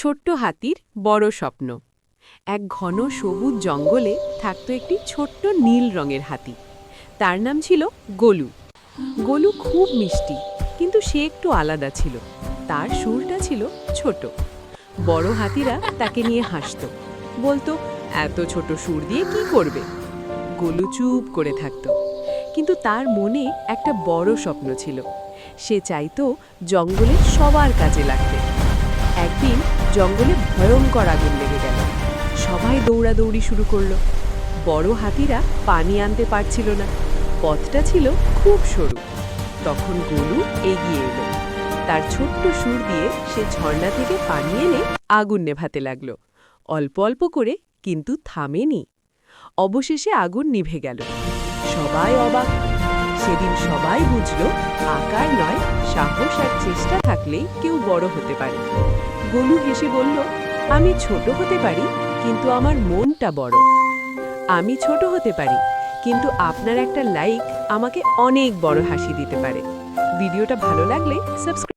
ছোট্ট হাতির বড় স্বপ্ন। এক ঘন সবুজ জঙ্গলে থাকত একটি ছোট্ট নীল রঙের হাতি। তার নাম ছিল গোলু। গোলু খুব মিষ্টি, কিন্তু সে একটু আলাদা ছিল। তার সুরটা ছিল ছোট। বড় হাতিরা তাকে নিয়ে হাসত, বলতো, এত ছোট সুর দিয়ে কি করবে? গোলু চুপ করে থাকত, কিন্তু তার মনে একটা বড় স্বপ্ন ছিল। সে চাইতো জঙ্গলে সবার কাজে লাগতে। একদিন জঙ্গলে ভয়ঙ্কর আগুন লেগে গেল। সবাই দৌড়াদৌড়ি শুরু করলো। বড় হাতিরা পানি আনতে পারছিল না, পথটা ছিল খুব সরু। তখন গোলু এগিয়ে এলো। তার ছোট্ট সুর দিয়ে সে ঝর্ণা থেকে পানি এনে আগুন নেভাতে লাগলো, অল্প অল্প করে, কিন্তু থামেনি। অবশেষে আগুন নিভে গেল। সবাই অবাক। সেদিন সবাই বুঝলো, আকার নয়, সাহস আর চেষ্টা থাকলেই কেউ বড় হতে পারে। গোলু হেসে বলল, আমি ছোট হতে পারি, কিন্তু আমার মনটা বড়। আমি ছোট হতে পারি, কিন্তু আপনার একটা লাইক আমাকে অনেক বড় হাসি দিতে পারে। ভিডিওটা ভালো লাগলে সাবস্ক্রাইব